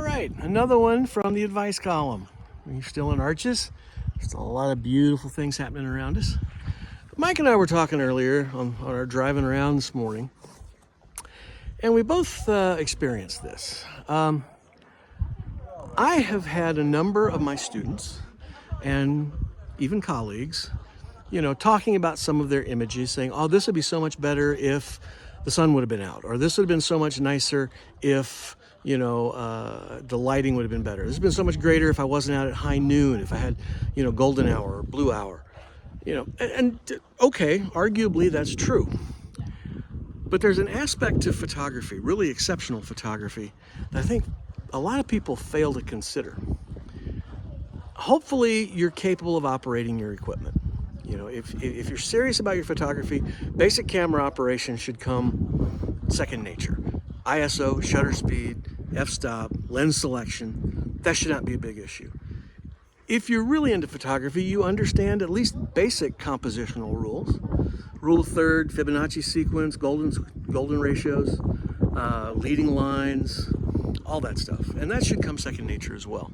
All right, another one from the advice column. We're still in Arches. Still a lot of beautiful things happening around us. Mike and I were talking earlier on our driving around this morning, and we both experienced this. I have had a number of my students and even colleagues, talking about some of their images, saying, oh, this would be so much better if the sun would have been out, or this would have been so much nicer if, the lighting would have been better. This would have been so much greater if I wasn't out at high noon, if I had, golden hour or blue hour, and okay, arguably that's true. But there's an aspect to photography, really exceptional photography, that I think a lot of people fail to consider. Hopefully you're capable of operating your equipment. If you're serious about your photography, basic camera operation should come second nature. ISO, shutter speed, f-stop, lens selection, that should not be a big issue. If you're really into photography, you understand at least basic compositional rules. Rule of third, Fibonacci sequence, golden ratios, leading lines, all that stuff. And that should come second nature as well.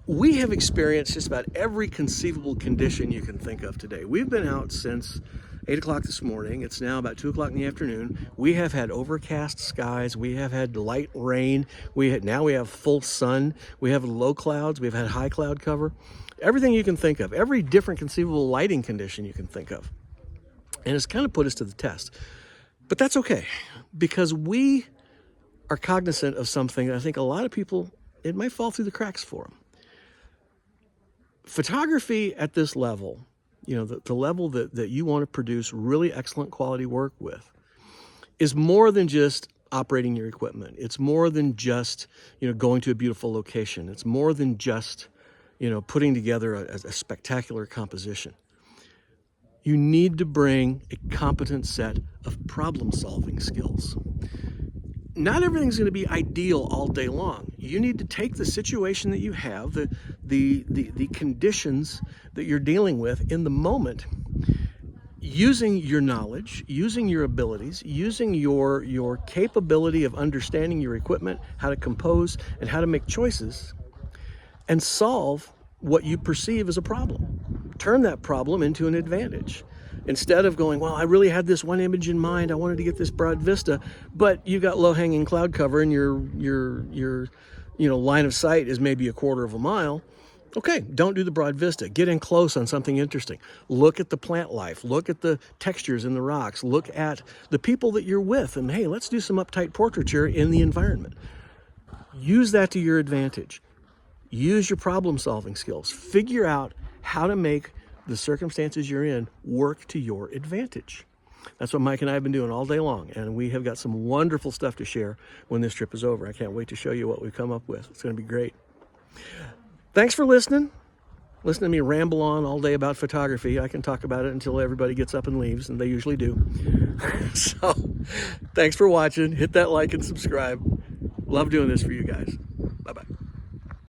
We have experienced just about every conceivable condition you can think of today. We've been out since 8 o'clock this morning. It's now about 2 o'clock in the afternoon. We have had overcast skies. We have had light rain. Now we have full sun. We have low clouds. We've had high cloud cover. Everything you can think of, every different conceivable lighting condition you can think of. And it's kind of put us to the test. But that's okay, because we are cognizant of something that I think a lot of people, it might fall through the cracks for them. Photography at this level, the level that you want to produce really excellent quality work with, is more than just operating your equipment. It's more than just, going to a beautiful location. It's more than just, putting together a spectacular composition. You need to bring a competent set of problem-solving skills. Not everything's going to be ideal all day long. You need to take the situation that you have, the conditions that you're dealing with in the moment, using your knowledge, using your abilities, using your capability of understanding your equipment, how to compose and how to make choices, and solve what you perceive as a problem. Turn that problem into an advantage. Instead of going, well, I really had this one image in mind, I wanted to get this broad vista, but you got low-hanging cloud cover and your line of sight is maybe a quarter of a mile. Okay, don't do the broad vista. Get in close on something interesting. Look at the plant life. Look at the textures in the rocks. Look at the people that you're with, and hey, let's do some uptight portraiture in the environment. Use that to your advantage. Use your problem-solving skills. Figure out how to make the circumstances you're in work to your advantage. That's what Mike and I have been doing all day long, and we have got some wonderful stuff to share when this trip is over. I can't wait to show you what we've come up with. It's going to be great. Thanks for listening. Listen to me ramble on all day about photography. I can talk about it until everybody gets up and leaves, and they usually do. So thanks for watching. Hit that like and subscribe. Love doing this for you guys. Bye-bye.